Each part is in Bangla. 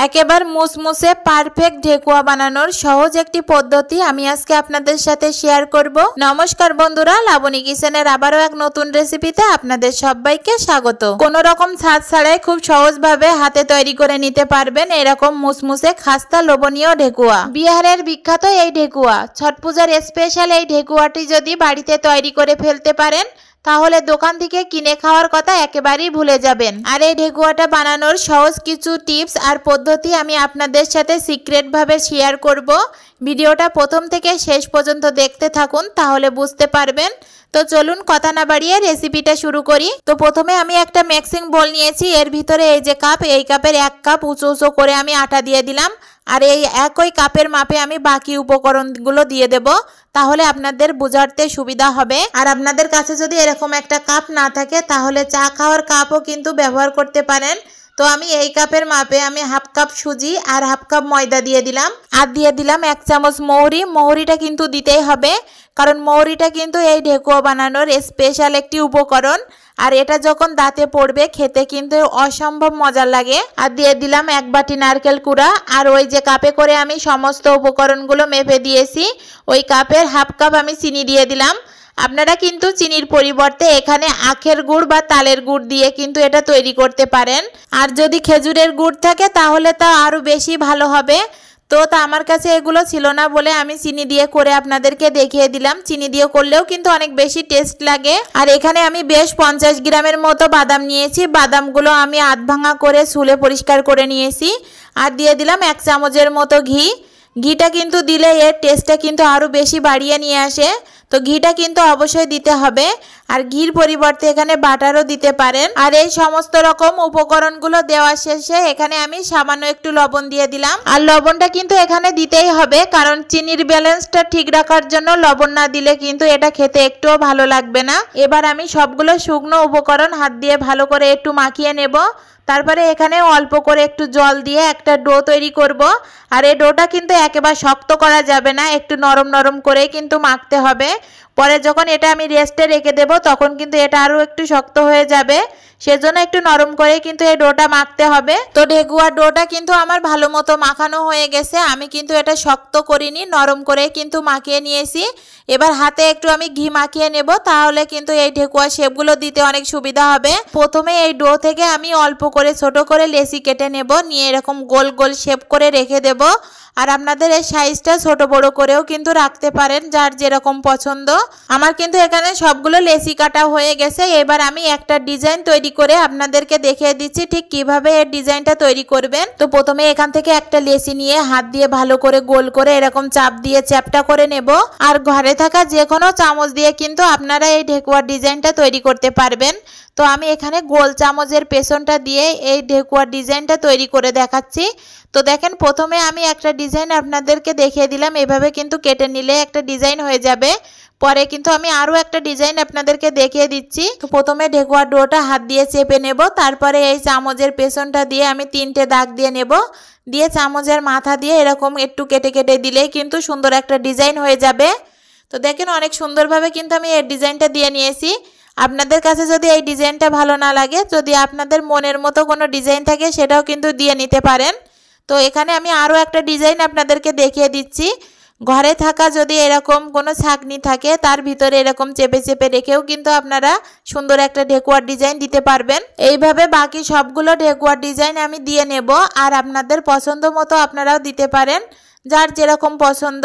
একেবারে মুসমুসে পারফেক্ট ঢেকুয়া বানানোর সহজ একটি পদ্ধতি আমি আজকে আপনাদের সাথে শেয়ার করব। নমস্কার বন্ধুরা, লাবণী কিচেনের আবারও এক নতুন রেসিপিতে আপনাদের সবাইকে স্বাগত। কোনো রকম ছাঁচ ছাড়াই খুব সহজভাবে হাতে তৈরি করে নিতে পারবেন এরকম মুসমুসে খাস্তা লোভনীয় ঢেকুয়া। বিহারের বিখ্যাত এই ঢেকুয়া, ছট পূজার স্পেশাল এই ঢেকুয়াটি যদি বাড়িতে তৈরি করে ফেলতে পারেন তাহলে দোকান থেকে কিনে খাওয়ার কথা একেবারেই ভুলে যাবেন। আর এই ঢেকুয়াটা বানানোর সহজ কিছু টিপস আর পদ্ধতি আমি আপনাদের সাথে সিক্রেট ভাবে শেয়ার করব। ভিডিওটা প্রথম থেকে শেষ পর্যন্ত দেখতে থাকুন, তাহলে বুঝতে পারবেন। তো চলুন কথা না বাড়িয়ে রেসিপিটা শুরু করি। তো প্রথমে আমি একটা মিক্সিং বোল নিয়েছি, এর ভিতরে এই যে কাপ, এই কাপের 1 কাপ উঁচু উঁচু করে আমি আটা দিয়ে দিলাম। আর এই একই কাপের মাপে আমি বাকি উপকরণগুলো দিয়ে দেব, তাহলে আপনাদের বোঝাতে সুবিধা হবে। আর আপনাদের কাছে যদি এরকম একটা কাপ না থাকে তাহলে চা খাওয়ার কাপও কিন্তু ব্যবহার করতে পারেন। তো আমি এই কাপের মাপে আমি 1/2 কাপ সুজি আর 1/2 কাপ ময়দা দিয়ে দিলাম। আর দিয়ে দিলাম 1 চামচ মৌরি। মৌরিটা কিন্তু দিতেই হবে, কারণ মৌরিটা কিন্তু এই ঢেকুয়া বানানোর স্পেশাল একটি উপকরণ। আর এটা যখন দাঁতে পড়বে খেতে কিন্তু অসম্ভব মজার লাগে। আর দিয়ে দিলাম 1 বাটি নারকেল কুড়া। আর ওই যে কাপে করে আমি সমস্ত উপকরণগুলো মেপে দিয়েছি, ওই কাপের 1/2 কাপ আমি চিনি দিয়ে দিলাম। আপনারা কিন্তু চিনির পরিবর্তে এখানে আখের গুড় বা তালের গুড় দিয়ে কিন্তু এটা তৈরি করতে পারেন। আর যদি খেজুরের গুড় থাকে তাহলে তা আরও বেশি ভালো হবে। তো আমার কাছে এগুলো ছিল না বলে আমি চিনি দিয়ে করে আপনাদেরকে দেখিয়ে দিলাম। চিনি দিয়ে করলেও কিন্তু অনেক বেশি টেস্ট লাগে। আর এখানে আমি বেশ 50 গ্রামের মতো বাদাম নিয়েছি। বাদামগুলো আমি আধ ভাঙা করে ছুলে পরিষ্কার করে নিয়েছি। আর দিয়ে দিলাম 1 চামচের মতো ঘি। ঘিটা কিন্তু দিলে এর টেস্টটা কিন্তু আরও বেশি বাড়িয়ে নিয়ে আসে। তো ঘিটা কিন্তু অবশ্যই দিতে হবে। আর ঘির পরিবর্তে এখানে বাটারও দিতে পারেন। আর এই সমস্ত রকম উপকরণগুলো দেওয়া শেষে এখানে আমি সামান্য একটু লবণ দিয়ে দিলাম। আর লবণটা কিন্তু এখানে দিতেই হবে, কারণ চিনির ব্যালেন্সটা ঠিক রাখার জন্য লবণ না দিলে কিন্তু এটা খেতে একটুও ভালো লাগবে না। এবার আমি সবগুলো শুকনো উপকরণ হাত দিয়ে ভালো করে একটু মাখিয়ে নেব। তারপরে এখানে অল্প করে একটু জল দিয়ে একটা ডো তৈরি করব। আর এই ডোটা কিন্তু একেবারে শক্ত করা যাবে না, একটু নরম নরম করেই কিন্তু মাখতে হবে। পরে যখন এটা আমি রেস্টে রেখে দেব তখন কিন্তু এটা আরও একটু শক্ত হয়ে যাবে, সেজন্য একটু নরম করে কিন্তু এই ডোটা মাখতে হবে। তো ঢেকুয়ার ডোটা কিন্তু আমার ভালো মতো মাখানো হয়ে গেছে। আমি কিন্তু এটা শক্ত করিনি, নরম করে কিন্তু মাখিয়ে নিয়েছি। এবার হাতে একটু আমি ঘি মাখিয়ে নেব, তাহলে কিন্তু এই ঢেকুয়া শেপগুলো দিতে অনেক সুবিধা হবে। প্রথমে এই ডো থেকে আমি অল্প করে ছোট করে লেচি কেটে নেব, নিয়ে এরকম গোল গোল শেপ করে রেখে দেব। আর আপনাদের এই সাইজটা ছোট বড় করেও কিন্তু রাখতে পারেন, যার যেরকম পছন্দ। আমার কিন্তু এখানে সবগুলো লেচি কাটা হয়ে গেছে। এবার আমি একটা ডিজাইন তৈরি করে আপনাদেরকে দেখিয়ে দিচ্ছি ঠিক কিভাবে এই ডিজাইনটা তৈরি করবেন। তো প্রথমে এখান থেকে একটা লেচি নিয়ে হাত দিয়ে ভালো করে গোল করে এরকম চাপ দিয়ে চ্যাপটা করে নেব। আর ঘরে থাকা যে কোনো চামচ দিয়ে কিন্তু আপনারা এই ঢেকুয়ার ডিজাইনটা তৈরি করতে পারবেন। তো আমি এখানে গোল চামচের পেছনটা দিয়ে এই ঢেকুয়ার ডিজাইনটা তৈরি করে দেখাচ্ছি। তো দেখেন, প্রথমে আমি একটা ডিজাইন আপনাদেরকে দেখিয়ে দিলাম, এভাবে কিন্তু কেটে নিলে একটা ডিজাইন হয়ে যাবে। পরে কিন্তু আমি আরও একটা ডিজাইন আপনাদেরকে দেখিয়ে দিচ্ছি। তো প্রথমে ঢেকুয়ার ডোটা হাত দিয়ে চেপে নেব, তারপরে এই চামচের পেছনটা দিয়ে আমি 3টে দাগ দিয়ে নেব, দিয়ে চামচের মাথা দিয়ে এরকম একটু কেটে কেটে দিলেই কিন্তু সুন্দর একটা ডিজাইন হয়ে যাবে। তো দেখেন, অনেক সুন্দরভাবে কিন্তু আমি এই ডিজাইনটা দিয়ে নিয়েছি। আপনাদের কাছে যদি এই ডিজাইনটা ভালো না লাগে, যদি আপনাদের মনের মতো কোনো ডিজাইন থাকে সেটাও কিন্তু দিয়ে নিতে পারেন। তো এখানে আমি আরও একটা ডিজাইন আপনাদেরকে দেখিয়ে দিচ্ছি। ঘরে থাকা যদি এরকম কোনো ছাঁকনি থাকে তার ভিতরে এরকম চেপে চেপে রেখেও কিন্তু আপনারা সুন্দর একটা ঢেকুয়ার ডিজাইন দিতে পারবেন। এইভাবে বাকি সবগুলো ঢেকুয়ার ডিজাইন আমি দিয়ে নেব। আর আপনাদের পছন্দ মতো আপনারাও দিতে পারেন, যার যেরকম পছন্দ।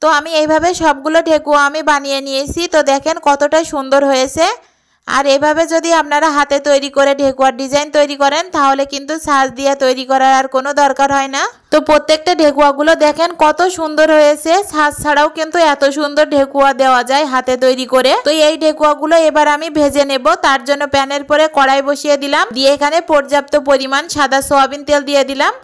তো আমি এইভাবে সবগুলো ঢেকুয়া আমি বানিয়ে নিয়েছি। তো দেখেন কতটা সুন্দর হয়েছে। আর এভাবে যদি আপনারা হাতে তৈরি করে ঢেকুয়ার ডিজাইন তৈরি করেন তাহলে কিন্তু ছাঁচ দিয়ে তৈরি করার আর কোনো দরকার হয় না। তো প্রত্যেকটা ঢেকুয়াগুলো দেখেন কত সুন্দর হয়েছে। ছাঁচ ছাড়াও কিন্তু এত সুন্দর ঢেকুয়া দেওয়া যায় হাতে তৈরি করে। তো এই ঢেকুয়াগুলো এবার আমি ভেজে নেব। তার জন্য প্যানের পরে কড়াই বসিয়ে দিলাম, দিয়ে এখানে পর্যাপ্ত পরিমাণ সাদা সয়াবিন তেল দিয়ে দিলাম।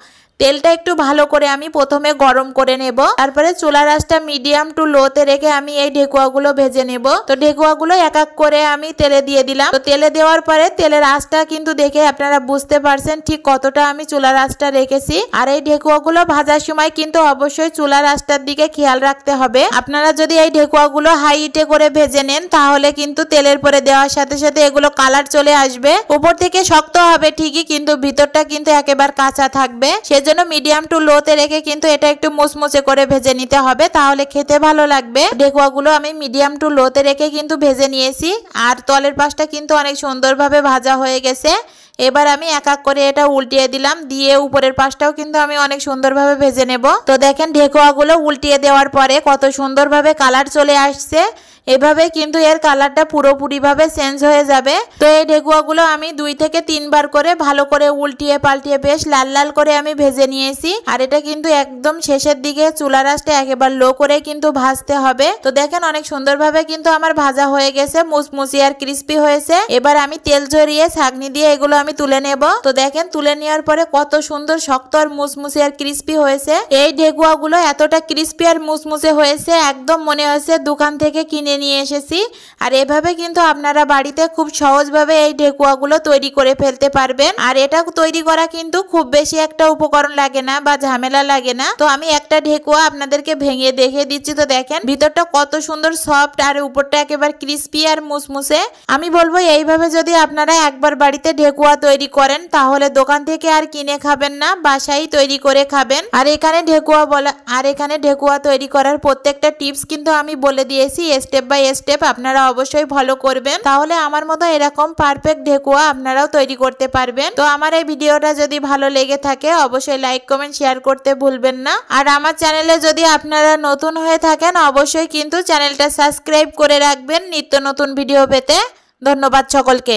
তেলটা একটু ভালো করে আমি প্রথমে গরম করে নেব, তারপরে চুলার আঁচটা মিডিয়াম টু লোতে রেখে আমি এই ঢেকুয়াগুলো ভেজে নেব। তো ঢেকুয়াগুলো এক এক করে আমি তেলে দিয়ে দিলাম। তো তেলে দেওয়ার পরে তেলের আঁচটা কিন্তু দেখে আপনারা বুঝতে পারছেন ঠিক কতটা আমি চুলার আঁচটা রেখেছি। আর এই ঢেকুয়াগুলো ভাজার সময় কিন্তু অবশ্যই চুলার আঁচটার দিকে খেয়াল রাখতে হবে। আপনারা যদি এই ঢেকুয়াগুলো হাই হিটে করে ভেজে নেন তাহলে কিন্তু তেলের পরে দেওয়ার সাথে সাথে এগুলো কালার চলে আসবে। উপর থেকে শক্ত হবে ঠিকই, কিন্তু ভিতরটা কিন্তু একেবারে কাঁচা থাকবে। সেজন্য জন্য মিডিয়াম টু লোতে রেখে কিন্তু এটা একটু মুচমুচে করে ভেজে নিতে হবে, তাহলে খেতে ভালো লাগবে। ঢেকুয়াগুলো আমি মিডিয়াম টু লোতে রেখে কিন্তু ভেজে নিয়েছি, আর তলের পাশটা কিন্তু অনেক সুন্দরভাবে ভাজা হয়ে গেছে। এবার আমি এক এক করে এটা উল্টিয়ে দিলাম, দিয়ে উপরের পাশটাও কিন্তু আমি অনেক সুন্দরভাবে ভেজে নেব। তো দেখেন ঢেকুয়াগুলো উল্টিয়ে দেওয়ার পরে কত সুন্দরভাবে কালার চলে আসছে। এভাবে কিন্তু এর কালারটা পুরোপুরিভাবে চেঞ্জ হয়ে যাবে। তো এই ঢেকুয়াগুলো আমি 2 থেকে 3 বার করে ভালো করে উল্টিয়ে পাল্টিয়ে বেশ লাল লাল করে আমি ভেজে নিয়েছি। আর এটা কিন্তু একদম শেষের দিকে চুলার আঁচটা একেবারে লো করে কিন্তু ভাজতে হবে। তো দেখেন অনেক সুন্দরভাবে কিন্তু আমার ভাজা হয়ে গেছে, মুচমুচি আর ক্রিস্পি হয়েছে। এবার আমি তেল ঝরিয়ে ছাঁকনি দিয়ে এগুলো আমি তুলে নেব। তো দেখেন তুলে নেওয়ার পরে কত সুন্দর শক্ত আর মুচমুচি আর ক্রিস্পি হয়েছে। এই ঢেকুয়াগুলো এতটা ক্রিস্পি আর মুচমুচে হয়েছে, একদম মনে হয়েছে দোকান থেকে কিনে নিয়ে এসেছি। আর এভাবে কিন্তু আপনারা বাড়িতে খুব সহজভাবে এই ঢেকুয়াগুলো তৈরি করে ফেলতে পারবেন। আর এটা তৈরি করা কিন্তু খুব বেশি একটা উপকরণ লাগে না বা ঝামেলা লাগে না। তো আমি একটা ঢেকুয়া আপনাদেরকে ভেঙে দেখে দিচ্ছি। তো দেখেন ভিতরটা কত সুন্দর সফট আর উপরটা একেবারে ক্রিস্পি আর মুচমুচে। আমি বলবো এইভাবে যদি আপনারা একবার বাড়িতে ঢেকুয়া তৈরি করেন তাহলে দোকান থেকে আর কিনে খাবেন না, বাসায় তৈরি করে খাবেন। আর এখানে ঢেকুয়া তৈরি করার প্রত্যেকটা টিপস কিন্তু আমি বলে দিয়েছি স্টেপ বাই স্টেপ, আপনারা অবশ্যই ফলো করবেন, তাহলে আমার মতো এরকম পারফেক্ট ঢেকুয়া আপনারাও তৈরি করতে পারবেন। তো আমার এই ভিডিওটা যদি ভালো লেগে থাকে অবশ্যই লাইক কমেন্ট শেয়ার করতে ভুলবেন না। আর আমার চ্যানেলে যদি আপনারা নতুন হয়ে থাকেন অবশ্যই কিন্তু চ্যানেলটা সাবস্ক্রাইব করে রাখবেন নিত্য নতুন ভিডিও পেতে। ধন্যবাদ সকলকে।